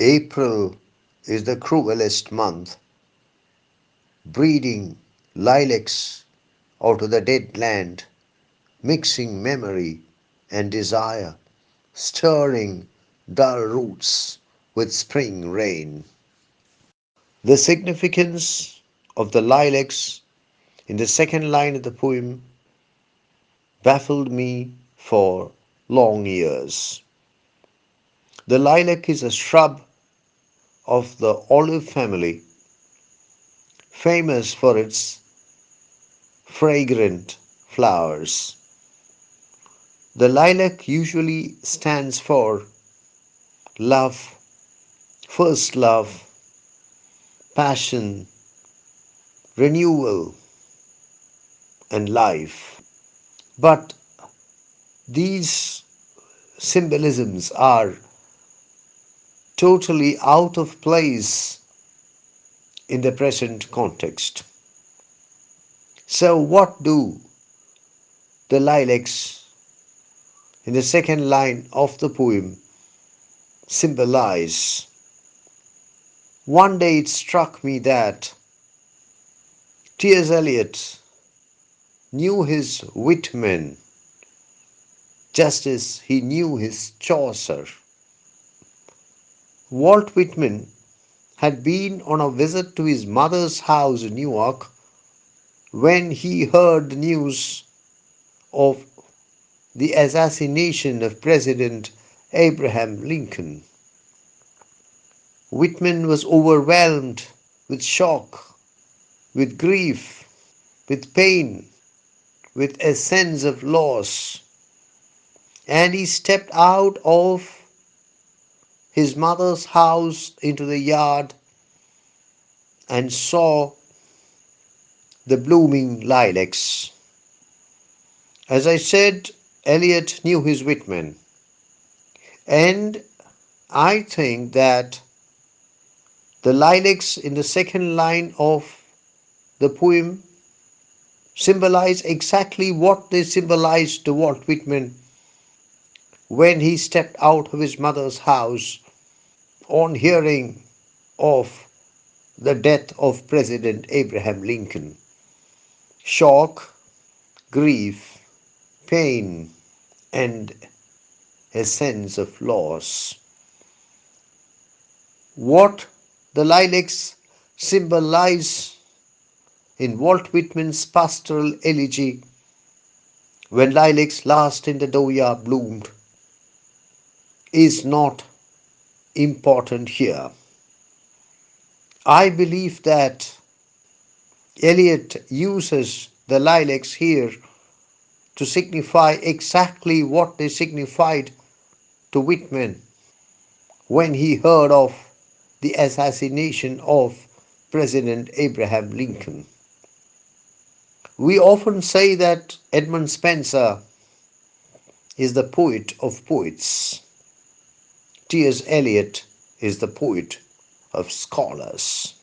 April is the cruelest month, breeding lilacs out of the dead land, mixing memory and desire, stirring dull roots with spring rain. The significance of the lilacs in the second line of the poem baffled me for long years. The lilac is a shrub of the olive family, famous for its fragrant flowers. The lilac usually stands for love, first love, passion, renewal, and life. But these symbolisms are totally out of place in the present context. So, what do the lilacs in the second line of the poem symbolize? One day it struck me that T.S. Eliot knew his Whitman just as he knew his Chaucer. Walt Whitman had been on a visit to his mother's house in New York when he heard the news of the assassination of President Abraham Lincoln. Whitman was overwhelmed with shock, with grief, with pain, with a sense of loss, and he stepped out of his mother's house into the yard and saw the blooming lilacs. As I said, Eliot knew his Whitman, and I think that the lilacs in the second line of the poem symbolize exactly what they symbolized to Walt Whitman when he stepped out of his mother's house on hearing of the death of President Abraham Lincoln. Shock, grief, pain, and a sense of loss. What the lilacs symbolize in Walt Whitman's pastoral elegy, when lilacs last in the dooryard bloomed, is not important here. I believe that Eliot uses the lilacs here to signify exactly what they signified to Whitman when he heard of the assassination of President Abraham Lincoln. We often say that Edmund Spenser is the poet of poets. T.S. Eliot is the poet of scholars.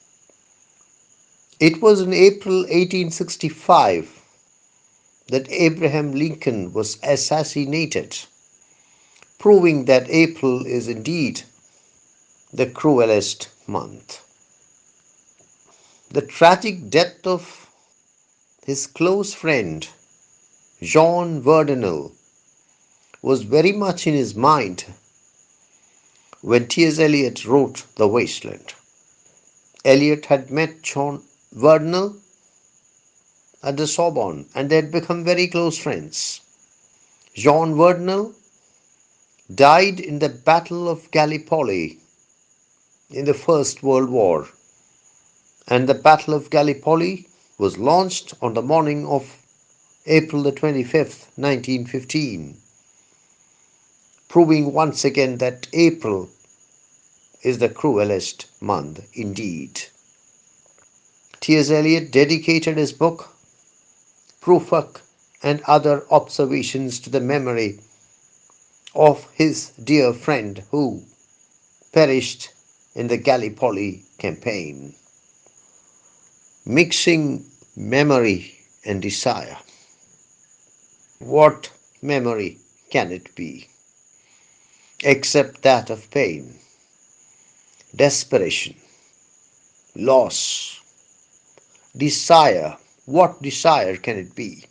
It was in April 1865 that Abraham Lincoln was assassinated, proving that April is indeed the cruelest month. The tragic death of his close friend, John Verdinel, was very much in his mind when T.S. Eliot wrote The Wasteland. Eliot had met John Verdinel at the Sorbonne and they had become very close friends. John Verdinel died in the Battle of Gallipoli in the First World War, and the Battle of Gallipoli was launched on the morning of April the 25th, 1915, proving once again that April is the cruelest month indeed. T.S. Eliot dedicated his book, Prufrock and Other Observations, to the memory of his dear friend who perished in the Gallipoli campaign. Mixing memory and desire. What memory can it be except that of pain? desperation, loss, desire. What desire can it be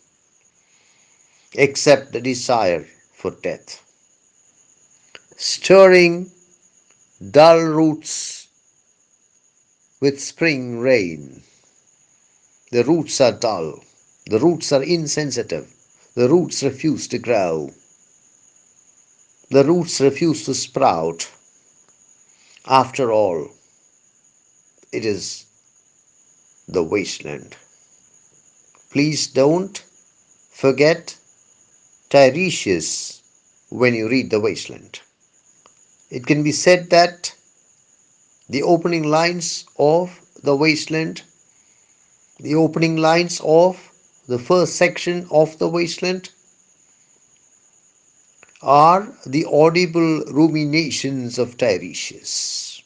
except the desire for death? Stirring dull roots with spring rain. The roots are dull. The roots are insensitive. The roots refuse to grow. The roots refuse to sprout. After all, it is the wasteland. Please don't forget Tiresias when you read the wasteland. It can be said that the opening lines of the wasteland, the opening lines of the first section of the wasteland, are the audible ruminations of Tiresias.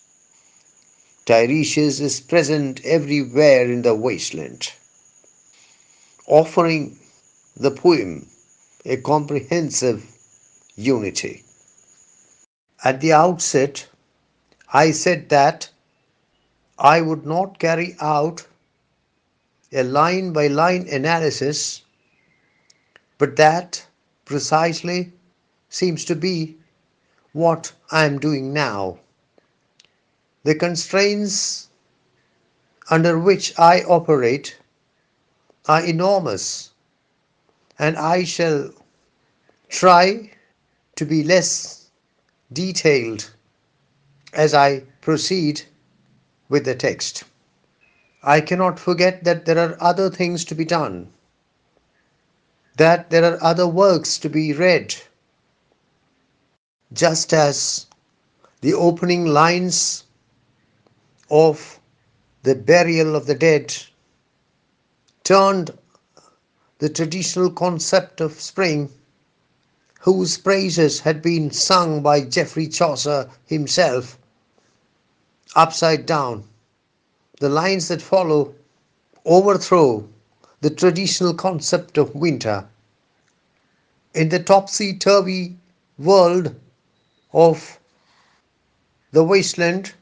Tiresias is present everywhere in the wasteland, offering the poem a comprehensive unity. At the outset, I said that I would not carry out a line by line analysis, but that precisely seems to be what I am doing now. The constraints under which I operate are enormous, and I shall try to be less detailed as I proceed with the text. I cannot forget that there are other things to be done, that there are other works to be read, just as the opening lines of the burial of the dead turned the traditional concept of spring, whose praises had been sung by Geoffrey Chaucer himself, upside down. The lines that follow overthrow the traditional concept of winter. In the topsy-turvy world of the wasteland,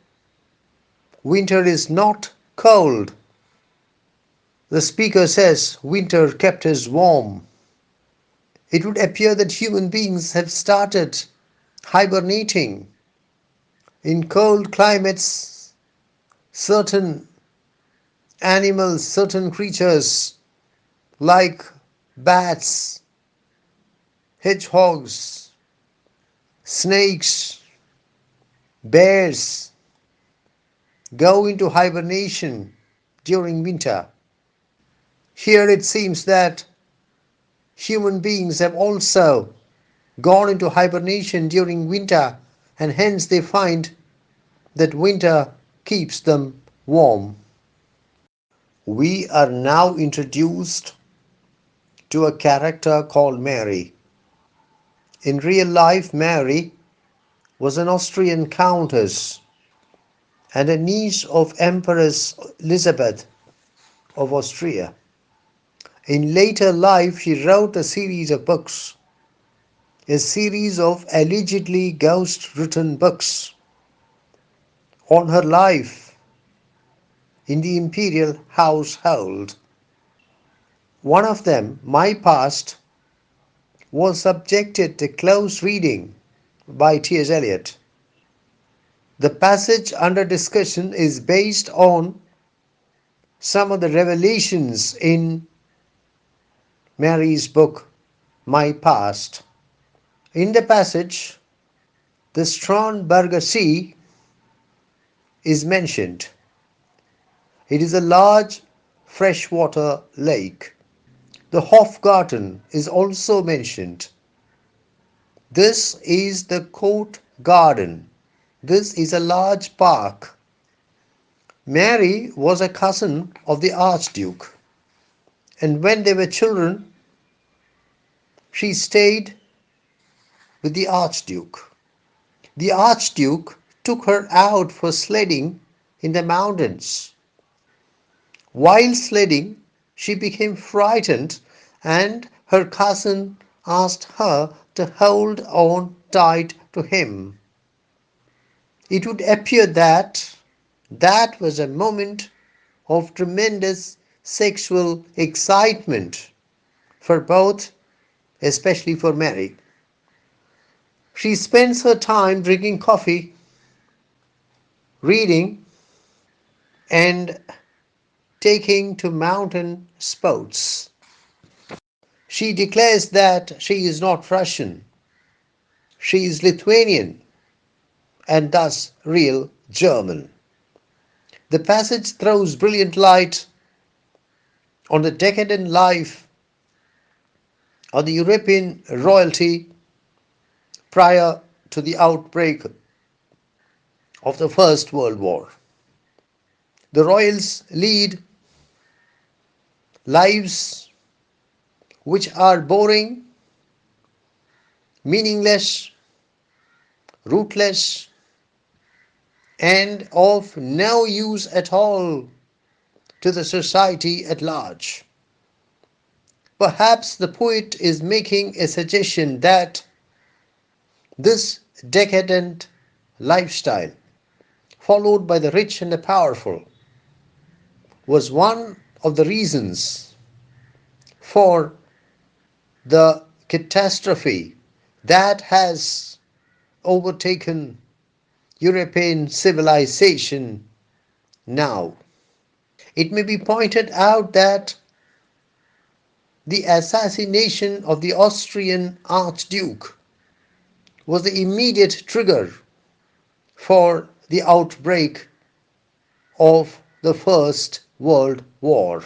winter is not cold. The speaker says winter kept us warm. It would appear that human beings have started hibernating. In cold climates, certain animals, certain creatures like bats, hedgehogs, snakes, bears go into hibernation during winter. Here it seems that human beings have also gone into hibernation during winter, and hence they find that winter keeps them warm. We are now introduced to a character called Mary. In real life, Mary was an Austrian countess and a niece of Empress Elizabeth of Austria. In later life, she wrote a series of books, a series of allegedly ghost written books on her life in the imperial household. One of them, My Past, was subjected to close reading by T.S. Eliot. The passage under discussion is based on some of the revelations in Mary's book, My Past. In the passage, the Starnberger Sea is mentioned. It is a large freshwater lake. The Hofgarten is also mentioned. This is the court garden. This is a large park. Mary was a cousin of the Archduke, and when they were children, she stayed with the Archduke. The Archduke took her out for sledding in the mountains. While sledding, she became frightened, and her cousin asked her to hold on tight to him. It would appear that that was a moment of tremendous sexual excitement for both, especially for Mary. She spends her time drinking coffee, reading, and taking to mountain sports. She declares that she is not Russian, she is Lithuanian and thus real German. The passage throws brilliant light on the decadent life of the European royalty prior to the outbreak of the First World War. The royals lead lives which are boring, meaningless, rootless, and of no use at all to the society at large. Perhaps the poet is making a suggestion that this decadent lifestyle, followed by the rich and the powerful, was one of the reasons for the catastrophe that has overtaken European civilization now. It may be pointed out that the assassination of the Austrian Archduke was the immediate trigger for the outbreak of the First World War.